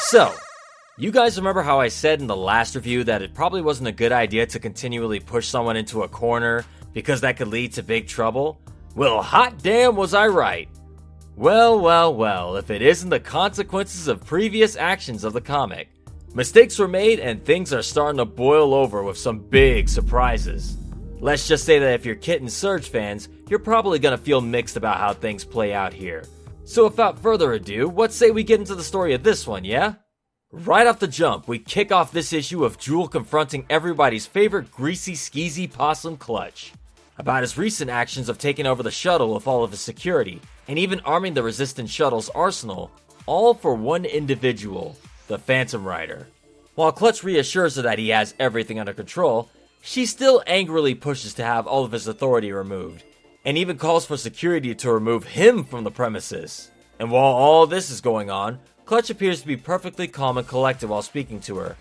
So, you guys remember how I said in the last review that it probably wasn't a good idea to continually push someone into a corner because that could lead to big trouble? Well, hot damn was I right. Well, if it isn't the consequences of previous actions of the comic. Mistakes were made and things are starting to boil over with some big surprises. Let's just say that if you're Kit and Surge fans, you're probably gonna feel mixed about how things play out here. So without further ado, what say we get into the story of this one, yeah? Right off the jump, we kick off this issue of Jewel confronting everybody's favorite greasy skeezy possum Clutch about his recent actions of taking over the shuttle with all of his security and even arming the resistance shuttle's arsenal, all for one individual, the Phantom Rider. While Clutch reassures her that he has everything under control, she still angrily pushes to have all of his authority removed, and even calls for security to remove him from the premises. And while all this is going on, Clutch appears to be perfectly calm and collected while speaking to her,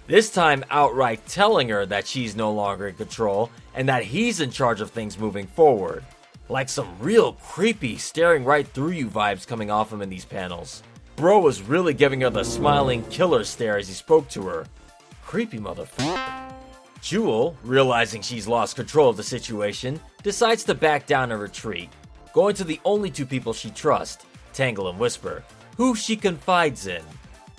this time outright telling her that she's no longer in control and that he's in charge of things moving forward. Like some real creepy staring right through you vibes coming off him in these panels. Bro was really giving her the smiling killer stare as he spoke to her. Creepy motherfucker. Jewel, realizing she's lost control of the situation, decides to back down and retreat, going to the only two people she trusts, Tangle and Whisper, who she confides in.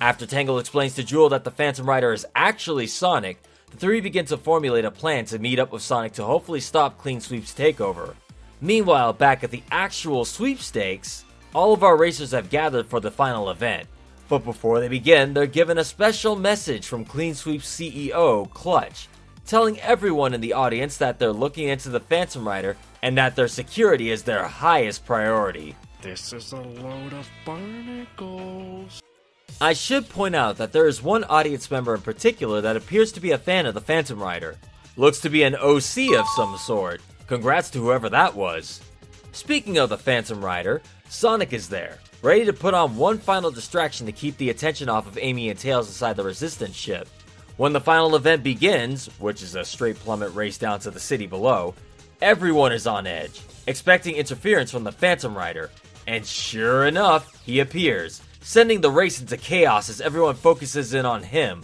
After Tangle explains to Jewel that the Phantom Rider is actually Sonic, the three begin to formulate a plan to meet up with Sonic to hopefully stop Clean Sweep's takeover. Meanwhile, back at the actual sweepstakes, all of our racers have gathered for the final event. But before they begin, they're given a special message from Clean Sweep's CEO, Clutch, telling everyone in the audience that they're looking into the Phantom Rider and that their security is their highest priority. This is a load of barnacles. I should point out that there is one audience member in particular that appears to be a fan of the Phantom Rider. Looks to be an OC of some sort. Congrats to whoever that was. Speaking of the Phantom Rider, Sonic is there, ready to put on one final distraction to keep the attention off of Amy and Tails inside the Resistance ship. When the final event begins, which is a straight plummet race down to the city below, everyone is on edge, expecting interference from the Phantom Rider. And sure enough, he appears, sending the race into chaos as everyone focuses in on him,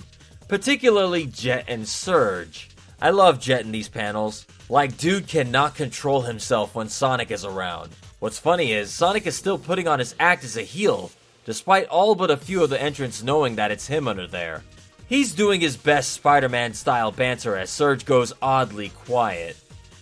particularly Jet and Surge. I love Jet in these panels. Like, dude cannot control himself when Sonic is around. What's funny is, Sonic is still putting on his act as a heel, despite all but a few of the entrants knowing that it's him under there. He's doing his best Spider-Man style banter as Surge goes oddly quiet.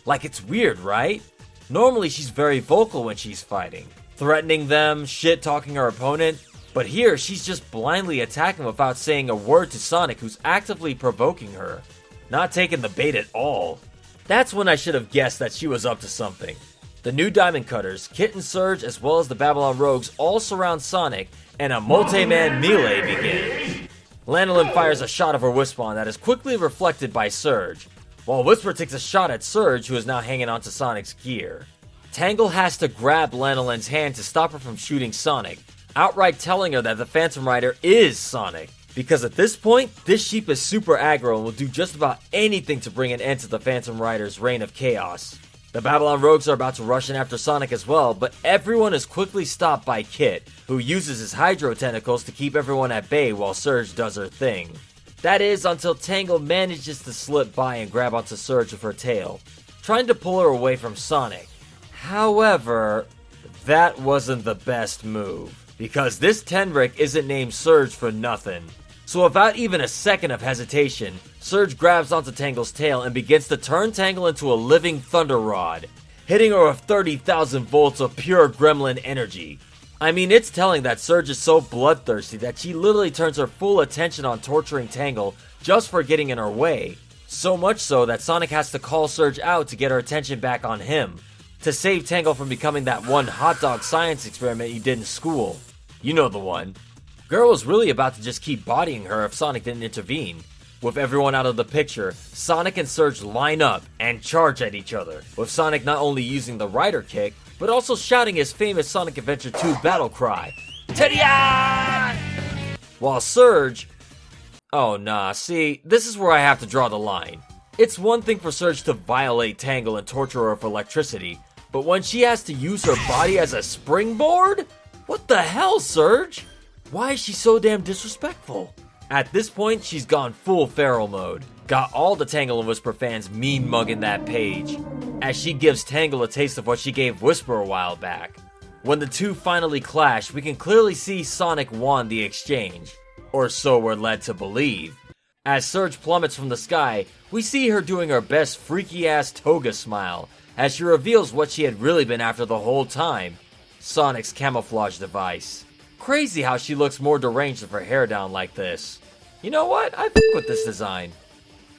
Like, it's weird, right? Normally she's very vocal when she's fighting, threatening them, shit-talking her opponent, but here she's just blindly attacking without saying a word to Sonic, who's actively provoking her. Not taking the bait at all. That's when I should have guessed that she was up to something. The new Diamond Cutters, Kit and Surge, as well as the Babylon Rogues all surround Sonic, and a multi-man melee begins. Lanolin fires a shot of her Whispawn that is quickly reflected by Surge, while Whisper takes a shot at Surge, who is now hanging onto Sonic's gear. Tangle has to grab Lanolin's hand to stop her from shooting Sonic, outright telling her that the Phantom Rider is Sonic, because at this point, this sheep is super aggro and will do just about anything to bring an end to the Phantom Rider's reign of chaos. The Babylon Rogues are about to rush in after Sonic as well, but everyone is quickly stopped by Kit, who uses his Hydro Tentacles to keep everyone at bay while Surge does her thing. That is, until Tangle manages to slip by and grab onto Surge with her tail, trying to pull her away from Sonic. However, that wasn't the best move, because this Tenric isn't named Surge for nothing. So without even a second of hesitation, Surge grabs onto Tangle's tail and begins to turn Tangle into a living thunder rod, hitting her with 30,000 volts of pure gremlin energy. I mean, it's telling that Surge is so bloodthirsty that she literally turns her full attention on torturing Tangle just for getting in her way. So much so that Sonic has to call Surge out to get her attention back on him, to save Tangle from becoming that one hot dog science experiment you did in school. You know the one. Girl was really about to just keep bodying her if Sonic didn't intervene. With everyone out of the picture, Sonic and Surge line up and charge at each other, with Sonic not only using the Rider Kick, but also shouting his famous Sonic Adventure 2 battle cry, Teddy-ya! While Surge... Oh nah, see, this is where I have to draw the line. It's one thing for Surge to violate Tangle and torture her with electricity, but when she has to use her body as a springboard? What the hell, Surge? Why is she so damn disrespectful? At this point, she's gone full feral mode. Got all the Tangle and Whisper fans mean mugging that page, as she gives Tangle a taste of what she gave Whisper a while back. When the two finally clash, we can clearly see Sonic won the exchange. Or so we're led to believe. As Surge plummets from the sky, we see her doing her best freaky-ass toga smile, as she reveals what she had really been after the whole time, Sonic's camouflage device. Crazy how she looks more deranged with her hair down like this. You know what? I fuck with this design.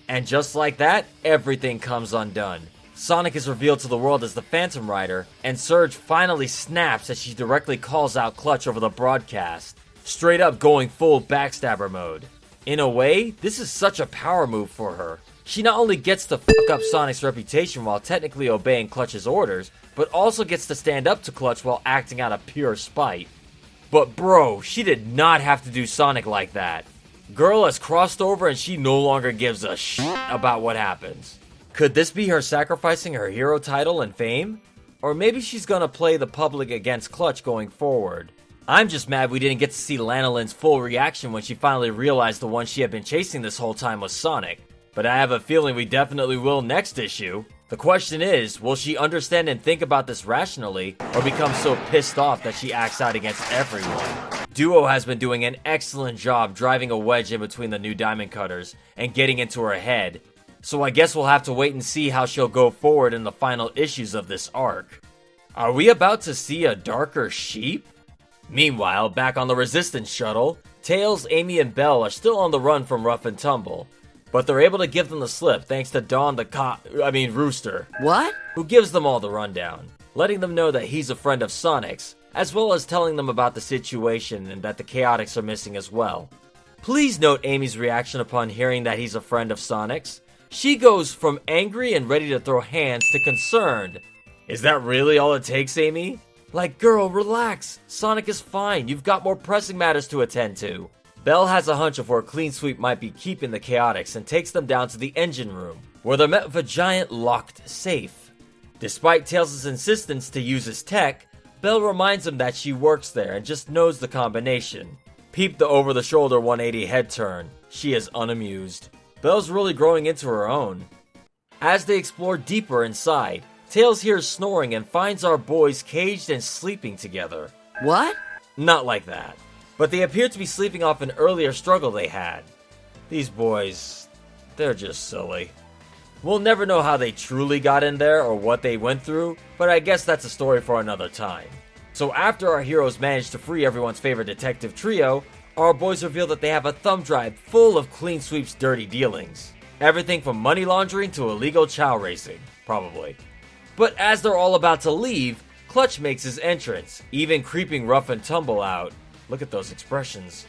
And just like that, everything comes undone. Sonic is revealed to the world as the Phantom Rider, and Surge finally snaps as she directly calls out Clutch over the broadcast, straight up going full backstabber mode. In a way, this is such a power move for her. She not only gets to fuck up Sonic's reputation while technically obeying Clutch's orders, but also gets to stand up to Clutch while acting out of pure spite. But bro, she did not have to do Sonic like that. Girl has crossed over and she no longer gives a shit about what happens. Could this be her sacrificing her hero title and fame? Or maybe she's gonna play the public against Clutch going forward. I'm just mad we didn't get to see Lanalin's full reaction when she finally realized the one she had been chasing this whole time was Sonic. But I have a feeling we definitely will next issue. The question is, will she understand and think about this rationally, or become so pissed off that she acts out against everyone? Duo has been doing an excellent job driving a wedge in between the new Diamond Cutters and getting into her head. So I guess we'll have to wait and see how she'll go forward in the final issues of this arc. Are we about to see a darker Sheep? Meanwhile, back on the Resistance shuttle, Tails, Amy, and Belle are still on the run from Rough and Tumble. But they're able to give them the slip thanks to Dawn the Rooster. What? Who gives them all the rundown, letting them know that he's a friend of Sonic's, as well as telling them about the situation and that the Chaotix are missing as well. Please note Amy's reaction upon hearing that he's a friend of Sonic's. She goes from angry and ready to throw hands to concerned. Is that really all it takes, Amy? Like, girl, relax. Sonic is fine. You've got more pressing matters to attend to. Belle has a hunch of where Clean Sweep might be keeping the Chaotix and takes them down to the engine room, where they're met with a giant locked safe. Despite Tails' insistence to use his tech, Belle reminds him that she works there and just knows the combination. Peep the over-the-shoulder 180 head turn. She is unamused. Belle's really growing into her own. As they explore deeper inside, Tails hears snoring and finds our boys caged and sleeping together. What? Not like that. But they appear to be sleeping off an earlier struggle they had. These boys, they're just silly. We'll never know how they truly got in there or what they went through, but I guess that's a story for another time. So after our heroes manage to free everyone's favorite detective trio, our boys reveal that they have a thumb drive full of Clean Sweep's dirty dealings. Everything from money laundering to illegal chow racing, probably. But as they're all about to leave, Clutch makes his entrance, even creeping Rough and Tumble out. Look at those expressions.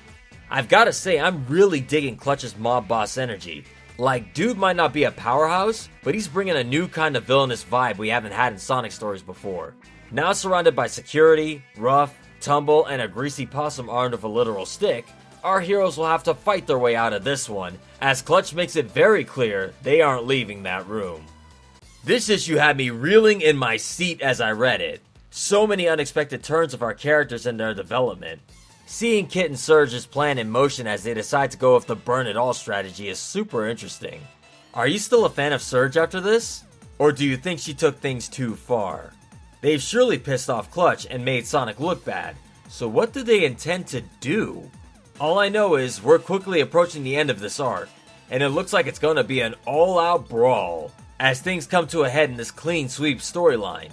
I've gotta say, I'm really digging Clutch's mob boss energy. Like, dude might not be a powerhouse, but he's bringing a new kind of villainous vibe we haven't had in Sonic stories before. Now surrounded by security, Rough, Tumble, and a greasy possum armed with a literal stick, our heroes will have to fight their way out of this one, as Clutch makes it very clear they aren't leaving that room. This issue had me reeling in my seat as I read it. So many unexpected turns of our characters and their development. Seeing Kit and Surge's plan in motion as they decide to go with the burn it all strategy is super interesting. Are you still a fan of Surge after this? Or do you think she took things too far? They've surely pissed off Clutch and made Sonic look bad, so what do they intend to do? All I know is we're quickly approaching the end of this arc, and it looks like it's gonna be an all-out brawl, as things come to a head in this Clean Sweep storyline.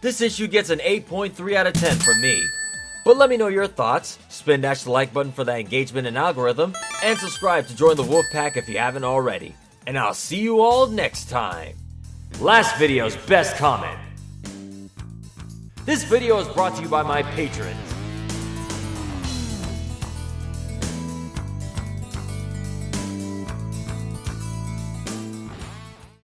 This issue gets an 8.3 out of 10 from me. But let me know your thoughts, spin dash the like button for that engagement and algorithm, and subscribe to join the Wolf Pack if you haven't already. And I'll see you all next time. Last video's best comment. This video is brought to you by my patrons.